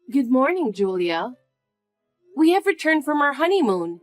Good morning, Julia. We have returned from our honeymoon.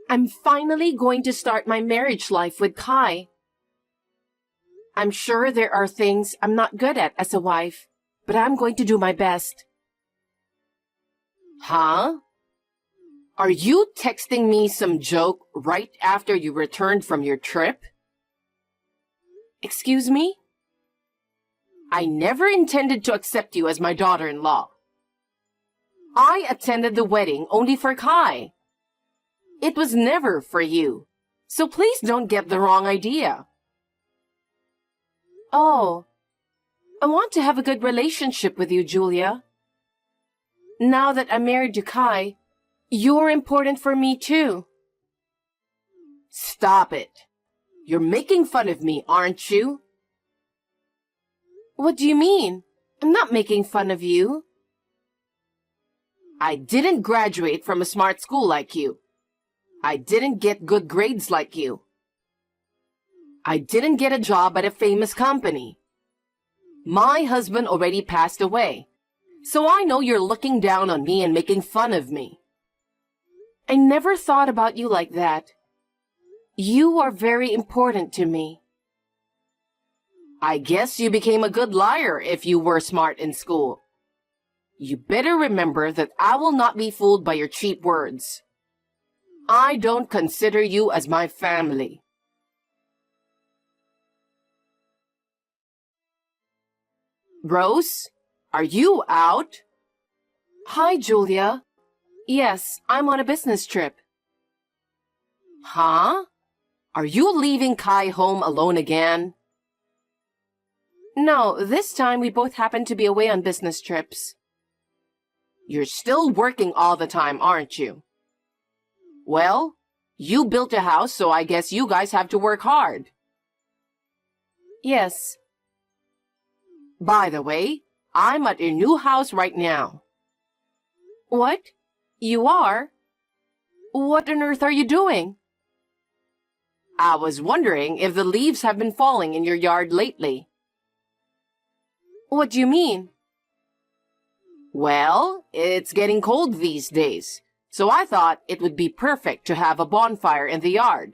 I'm finally going to start my marriage life with Kai. I'm sure there are things I'm not good at as a wife, but I'm going to do my best. Huh? Are you texting me some joke right after you returned from your trip? Excuse me? I never intended to accept you as my daughter-in-law. I attended the wedding only for Kai. It was never for you, so please don't get the wrong idea. Oh, I want to have a good relationship with you, Julia. Now that I'm married to Kai, you're important for me too. Stop it. You're making fun of me, aren't you? What do you mean? I'm not making fun of you. I didn't graduate from a smart school like you. I didn't get good grades like you. I didn't get a job at a famous company. My husband already passed away, so I know you're looking down on me and making fun of me. I never thought about you like that. You are very important to me. I guess you became a good liar if you were smart in school. You better remember that I will not be fooled by your cheap words. I don't consider you as my family. Rose, are you out? Hi, Julia. Yes, I'm on a business trip. Huh? Are you leaving Kai home alone again? No, this time we both happen to be away on business trips. You're still working all the time, aren't you? Well, you built a house, so I guess you guys have to work hard. Yes. By the way, I'm at your new house right now. What? You are? What on earth are you doing? I was wondering if the leaves have been falling in your yard lately. What do you mean? Well, it's getting cold these days, so I thought it would be perfect to have a bonfire in the yard.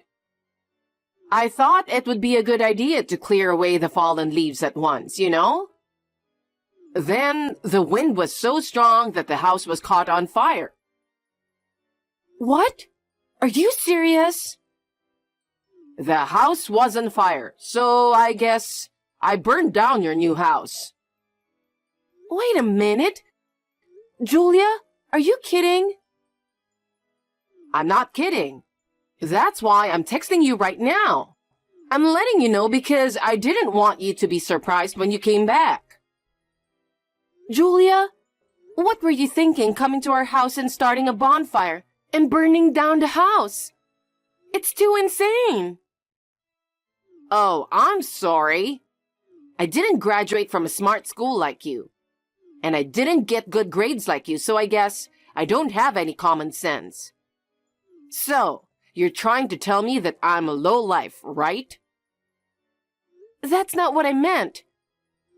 I thought it would be a good idea to clear away the fallen leaves at once, you know? Then the wind was so strong that the house was caught on fire. What? Are you serious? The house was on fire, so I guess I burned down your new house. Wait a minute. Julia, are you kidding? I'm not kidding. That's why I'm texting you right now. I'm letting you know because I didn't want you to be surprised when you came back. Julia, what were you thinking coming to our house and starting a bonfire and burning down the house? It's too insane. Oh, I'm sorry. I didn't graduate from a smart school like you. And I didn't get good grades like you, so I guess I don't have any common sense. So, you're trying to tell me that I'm a lowlife, right? That's not what I meant.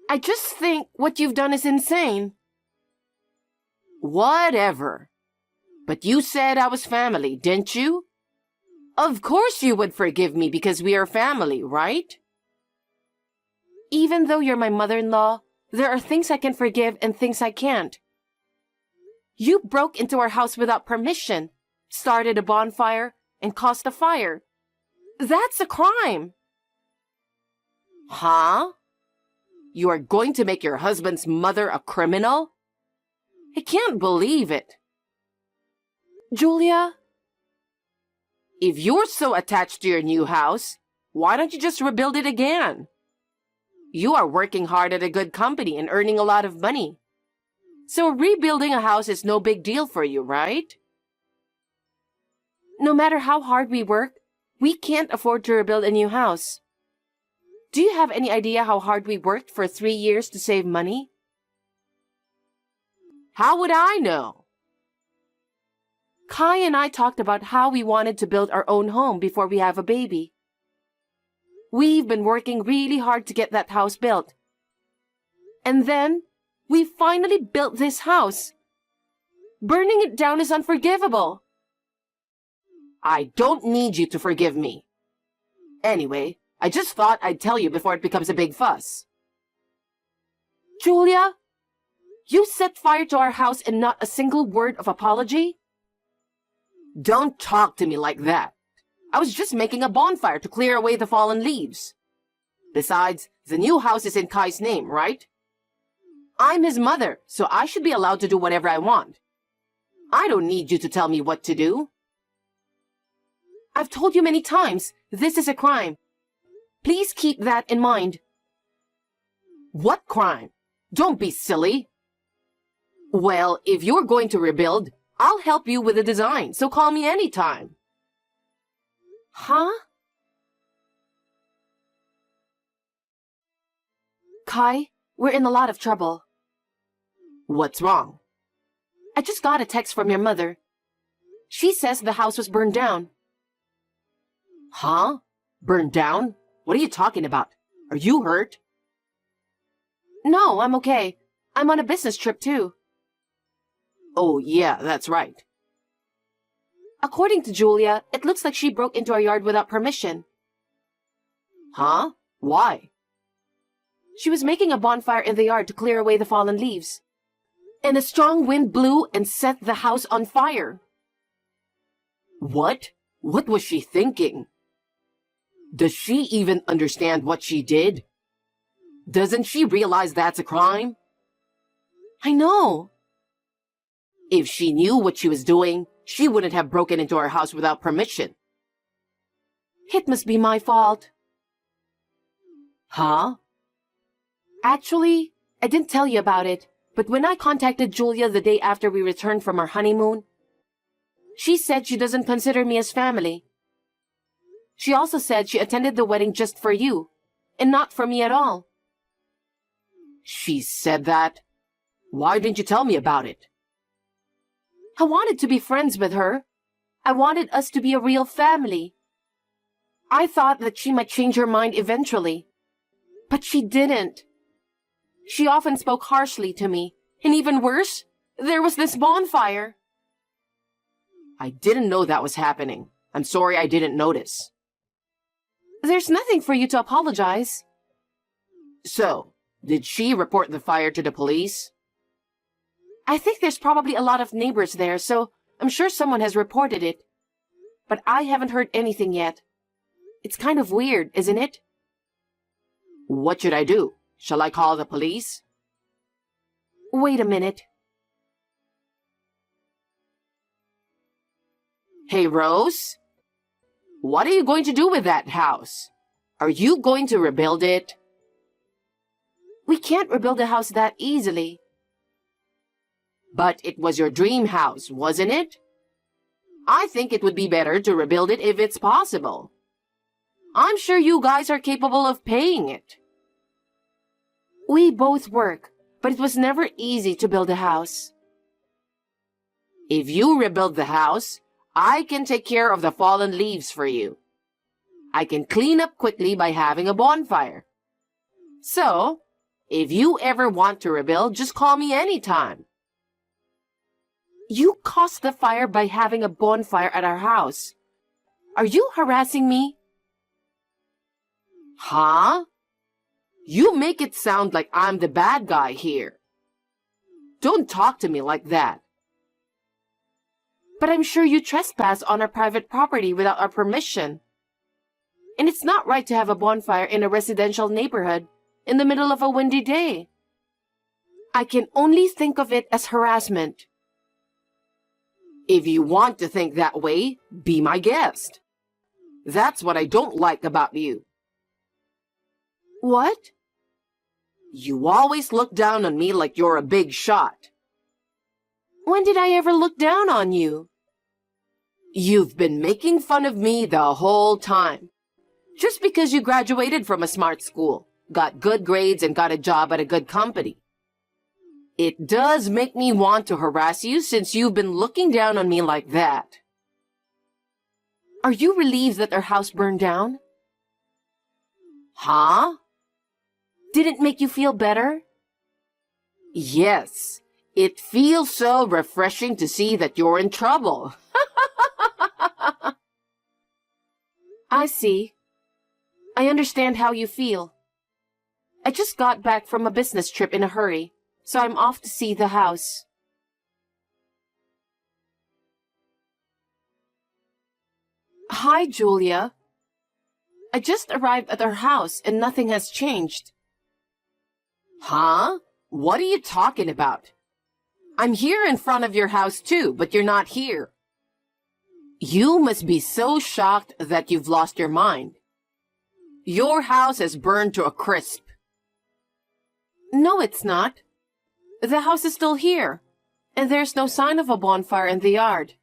I just think what you've done is insane. Whatever. But you said I was family, didn't you? Of course you would forgive me because we are family, right? Even though you're my mother-in-law, there are things I can forgive and things I can't. You broke into our house without permission, started a bonfire, and caused a fire. That's a crime. Huh? You are going to make your husband's mother a criminal? I can't believe it. Julia? If you're so attached to your new house, why don't you just rebuild it again? You are working hard at a good company and earning a lot of money. So rebuilding a house is no big deal for you, right? No matter how hard we work, we can't afford to rebuild a new house. Do you have any idea how hard we worked for 3 years to save money? How would I know? Kai and I talked about how we wanted to build our own home before we have a baby. We've been working really hard to get that house built. And then, We finally built this house. Burning it down is unforgivable. I don't need you to forgive me. Anyway, I just thought I'd tell you before it becomes a big fuss. Julia, you set fire to our house and not a single word of apology? Don't talk to me like that. I was just making a bonfire to clear away the fallen leaves. Besides, the new house is in Kai's name, right? I'm his mother, so I should be allowed to do whatever I want. I don't need you to tell me what to do. I've told you many times, this is a crime. Please keep that in mind. What crime? Don't be silly. Well, if you're going to rebuild, I'll help you with the design, so call me anytime. Huh? Kai, we're in a lot of trouble. What's wrong? I just got a text from your mother. She says the house was burned down. Huh? Burned down? What are you talking about? Are you hurt? No, I'm okay. I'm on a business trip too. Oh, yeah, that's right. According to Julia, it looks like she broke into our yard without permission. Huh? Why? She was making a bonfire in the yard to clear away the fallen leaves. And a strong wind blew and set the house on fire. What? What was she thinking? Does she even understand what she did? Doesn't she realize that's a crime? I know. If she knew what she was doing, she wouldn't have broken into our house without permission. It must be my fault. Huh? Actually, I didn't tell you about it, but when I contacted Julia the day after we returned from our honeymoon, she said she doesn't consider me as family. She also said she attended the wedding just for you, and not for me at all. She said that? Why didn't you tell me about it? I wanted to be friends with her. I wanted us to be a real family. I thought that she might change her mind eventually. But she didn't. She often spoke harshly to me, and even worse, there was this bonfire. I didn't know that was happening. I'm sorry I didn't notice. There's nothing for you to apologize. So, did she report the fire to the police? I think there's probably a lot of neighbors there, so I'm sure someone has reported it. But I haven't heard anything yet. It's kind of weird, isn't it? What should I do? Shall I call the police? Wait a minute. Hey, Rose? What are you going to do with that house? Are you going to rebuild it? We can't rebuild a house that easily. But it was your dream house, wasn't it? I think it would be better to rebuild it if it's possible. I'm sure you guys are capable of paying it. We both work, but it was never easy to build a house. If you rebuild the house, I can take care of the fallen leaves for you. I can clean up quickly by having a bonfire. So, if you ever want to rebuild, just call me anytime. You caused the fire by having a bonfire at our house. Are you harassing me? Huh? You make it sound like I'm the bad guy here. Don't talk to me like that. But I'm sure you trespass on our private property without our permission. And it's not right to have a bonfire in a residential neighborhood in the middle of a windy day. I can only think of it as harassment. If you want to think that way, be my guest. That's what I don't like about you. What? You always look down on me like you're a big shot. When did I ever look down on you? You've been making fun of me the whole time. Just because you graduated from a smart school, got good grades, and got a job at a good company. It does make me want to harass you since you've been looking down on me like that. Are you relieved that our house burned down? Huh? Did it make you feel better? Yes, it feels so refreshing to see that you're in trouble. I see. I understand how you feel. I just got back from a business trip in a hurry, so I'm off to see the house. Hi, Julia. I just arrived at our house and nothing has changed. Huh? What are you talking about? I'm here in front of your house too, but you're not here. You must be so shocked that you've lost your mind. Your house has burned to a crisp. No, it's not. The house is still here, and there's no sign of a bonfire in the yard.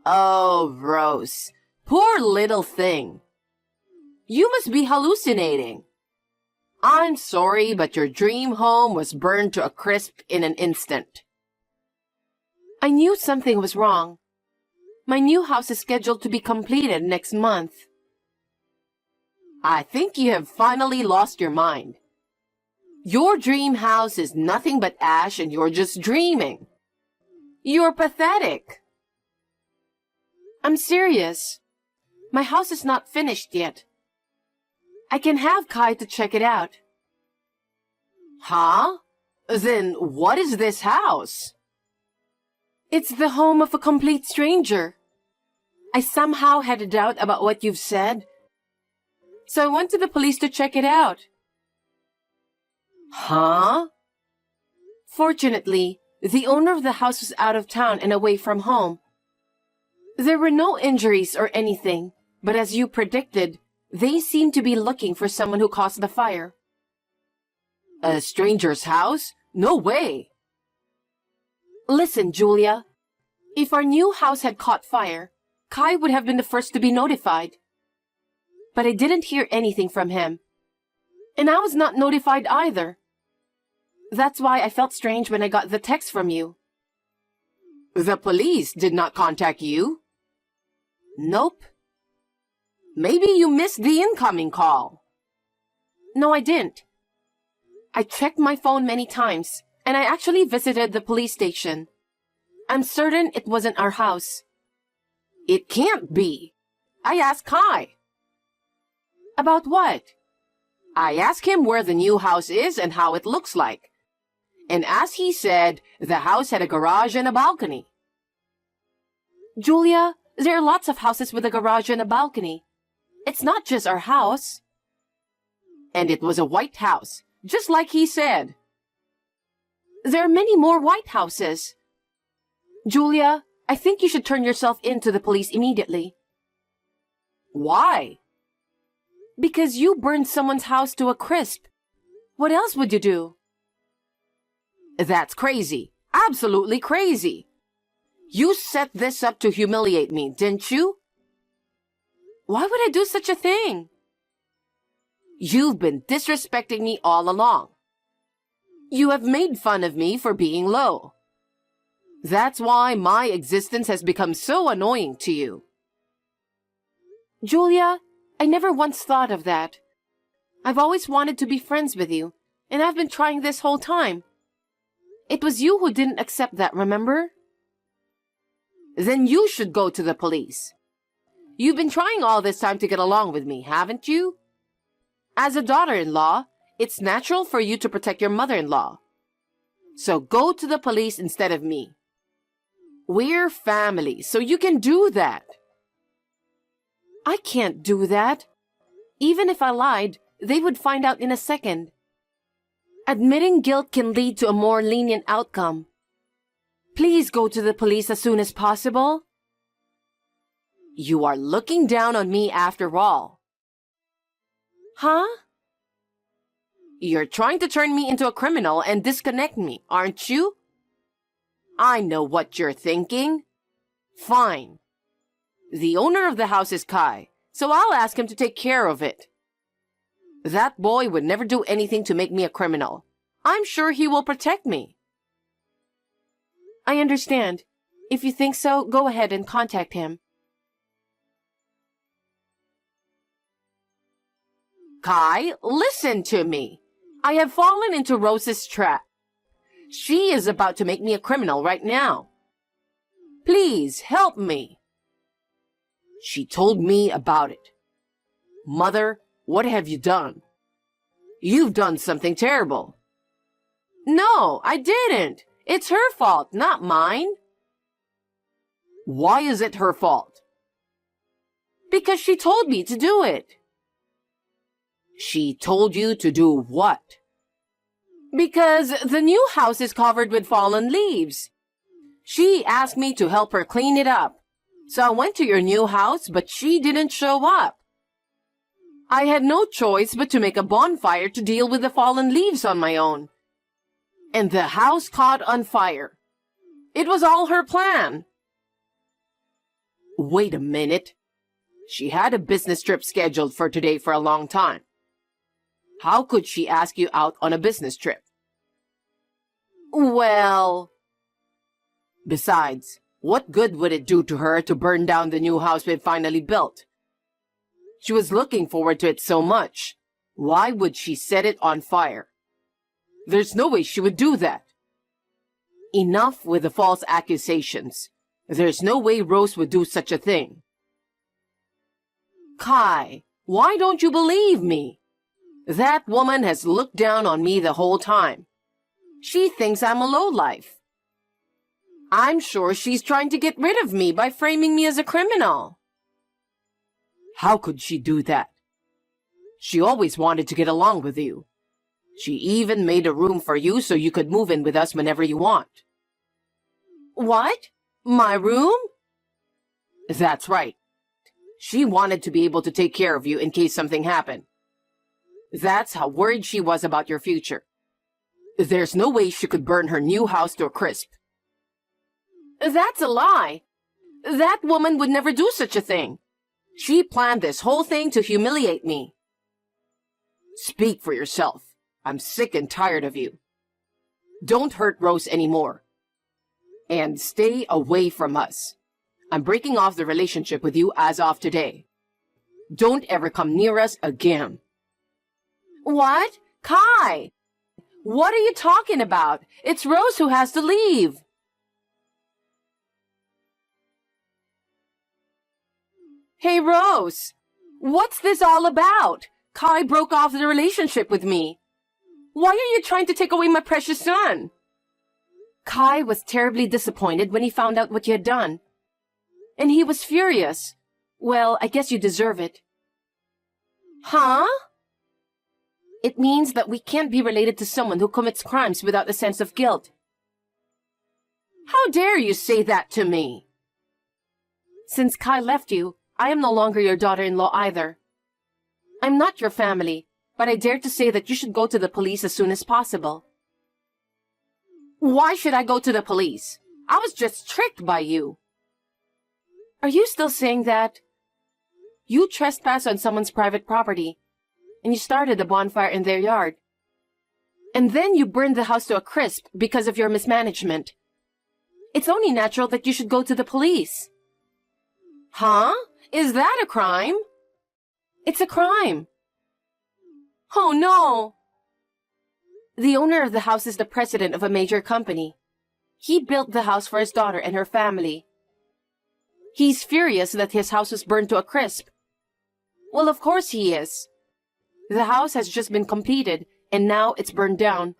Oh, Rose, poor little thing. You must be hallucinating. I'm sorry, but your dream home was burned to a crisp in an instant. I knew something was wrong. My new house is scheduled to be completed next month. I think you have finally lost your mind. Your dream house is nothing but ash and you're just dreaming. You're pathetic. I'm serious. My house is not finished yet. I can have Kai to check it out. Huh? Then what is this house? It's the home of a complete stranger. I somehow had a doubt about what you've said, so I went to the police to check it out. Huh? Fortunately, the owner of the house was out of town and away from home. There were no injuries or anything, but as you predicted, they seemed to be looking for someone who caused the fire. A stranger's house? No way! Listen, Julia. If our new house had caught fire, Kai would have been the first to be notified. But I didn't hear anything from him. And I was not notified either. That's why I felt strange when I got the text from you. The police did not contact you? Nope. Maybe you missed the incoming call. No, I didn't. I checked my phone many times, and I actually visited the police station. I'm certain it wasn't our house. It can't be. I asked Kai. About what? I asked him where the new house is and how it looks like. And as he said, the house had a garage and a balcony. Julia, there are lots of houses with a garage and a balcony. It's not just our house. And it was a white house, just like he said. There are many more white houses. Julia, I think you should turn yourself in to the police immediately. Why? Because you burned someone's house to a crisp. What else would you do? That's crazy. Absolutely crazy. You set this up to humiliate me, didn't you? Why would I do such a thing? You've been disrespecting me all along. You have made fun of me for being low. That's why my existence has become so annoying to you. Julia, I never once thought of that. I've always wanted to be friends with you, and I've been trying this whole time. It was you who didn't accept that, remember? Then you should go to the police. You've been trying all this time to get along with me, haven't you? As a daughter-in-law, it's natural for you to protect your mother-in-law. So go to the police instead of me. We're family, so you can do that. I can't do that. Even if I lied, they would find out in a second. Admitting guilt can lead to a more lenient outcome. Please go to the police as soon as possible. You are looking down on me after all. Huh? You're trying to turn me into a criminal and disconnect me, aren't you? I know what you're thinking. Fine. The owner of the house is Kai, so I'll ask him to take care of it. That boy would never do anything to make me a criminal. I'm sure he will protect me. I understand. If you think so, go ahead and contact him. Kai, listen to me. I have fallen into Rose's trap. She is about to make me a criminal right now. Please help me. She told me about it. Mother, what have you done? You've done something terrible. No, I didn't. It's her fault, not mine. Why is it her fault? Because she told me to do it. She told you to do what? Because the new house is covered with fallen leaves. She asked me to help her clean it up. So I went to your new house, but she didn't show up. I had no choice but to make a bonfire to deal with the fallen leaves on my own. And the house caught on fire. It was all her plan. Wait a minute. She had a business trip scheduled for today for a long time. How could she ask you out on a business trip? Well... Besides, what good would it do to her to burn down the new house we've finally built? She was looking forward to it so much. Why would she set it on fire? There's no way she would do that. Enough with the false accusations. There's no way Rose would do such a thing. Kai, why don't you believe me? That woman has looked down on me the whole time. She thinks I'm a lowlife. I'm sure she's trying to get rid of me by framing me as a criminal. How could she do that? She always wanted to get along with you. She even made a room for you so you could move in with us whenever you want. What? My room? That's right. She wanted to be able to take care of you in case something happened. That's how worried she was about your future. There's no way she could burn her new house to a crisp. That's a lie. That woman would never do such a thing. She planned this whole thing to humiliate me. Speak for yourself. I'm sick and tired of you. Don't hurt Rose anymore. And stay away from us. I'm breaking off the relationship with you as of today. Don't ever come near us again. What? Kai! What are you talking about? It's Rose who has to leave. Hey, Rose, what's this all about? Kai broke off the relationship with me. Why are you trying to take away my precious son? Kai was terribly disappointed when he found out what you had done. And he was furious. Well, I guess you deserve it. Huh? It means that we can't be related to someone who commits crimes without a sense of guilt. How dare you say that to me? Since Kai left you, I am no longer your daughter-in-law either. I'm not your family, but I dare to say that you should go to the police as soon as possible. Why should I go to the police? I was just tricked by you. Are you still saying that? You trespassed on someone's private property, and you started a bonfire in their yard. And then you burned the house to a crisp because of your mismanagement. It's only natural that you should go to the police. Huh? Is that a crime? It's a crime. Oh, no. The owner of the house is the president of a major company. He built the house for his daughter and her family. He's furious that his house was burned to a crisp. Well, of course he is. The house has just been completed, and now it's burned down.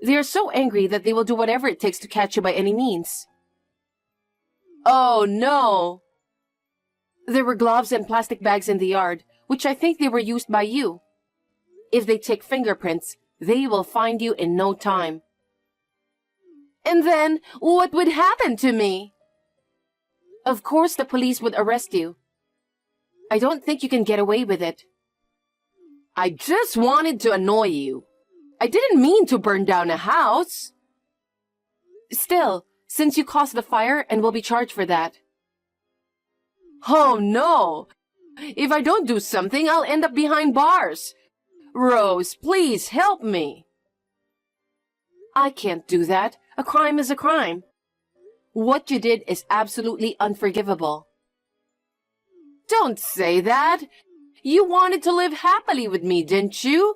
They are so angry that they will do whatever it takes to catch you by any means. Oh, no. There were gloves and plastic bags in the yard, which I think they were used by you. If they take fingerprints, they will find you in no time. And then, what would happen to me? Of course the police would arrest you. I don't think you can get away with it. I just wanted to annoy you. I didn't mean to burn down a house. Still, since you caused the fire and will be charged for that. Oh, no. If I don't do something, I'll end up behind bars. Rose, please help me. I can't do that. A crime is a crime. What you did is absolutely unforgivable. Don't say that. You wanted to live happily with me, didn't you?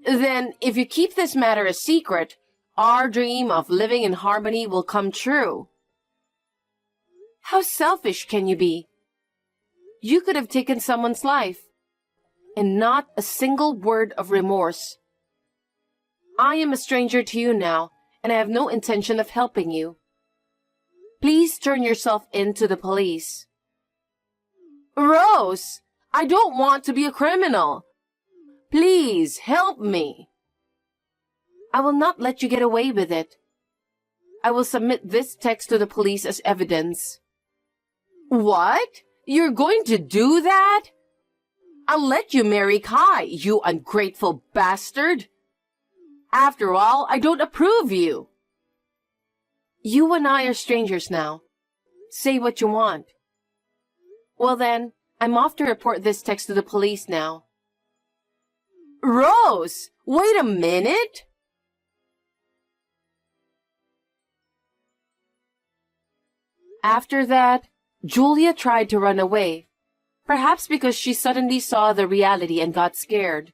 Then, if you keep this matter a secret, our dream of living in harmony will come true. How selfish can you be? You could have taken someone's life, and not a single word of remorse. I am a stranger to you now, and I have no intention of helping you. Please turn yourself in to the police. Rose, I don't want to be a criminal. Please help me. I will not let you get away with it. I will submit this text to the police as evidence. What? You're going to do that? I'll let you marry Kai, you ungrateful bastard. After all, I don't approve you. You and I are strangers now. Say what you want. Well then, I'm off to report this text to the police now. Rose, wait a minute. After that, Julia tried to run away, perhaps because she suddenly saw the reality and got scared.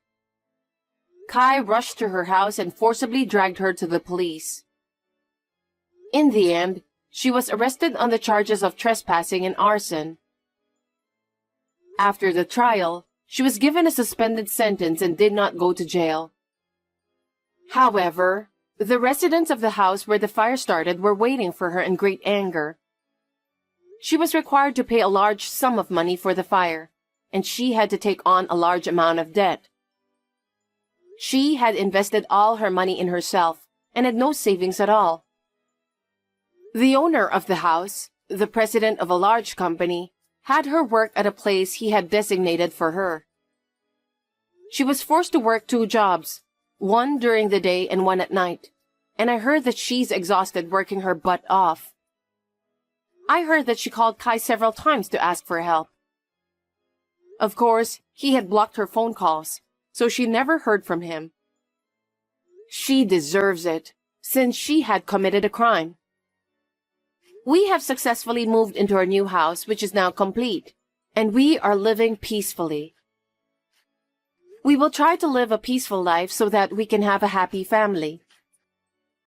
Kai rushed to her house and forcibly dragged her to the police. In the end, she was arrested on the charges of trespassing and arson. After the trial, she was given a suspended sentence and did not go to jail. However, the residents of the house where the fire started were waiting for her in great anger. She was required to pay a large sum of money for the fire, and she had to take on a large amount of debt. She had invested all her money in herself and had no savings at all. The owner of the house, the president of a large company, had her work at a place he had designated for her. She was forced to work 2 jobs, one during the day and one at night, and I heard that she's exhausted working her butt off. I heard that she called Kai several times to ask for help. Of course, he had blocked her phone calls, so she never heard from him. She deserves it, since she had committed a crime. We have successfully moved into our new house, which is now complete, and we are living peacefully. We will try to live a peaceful life so that we can have a happy family.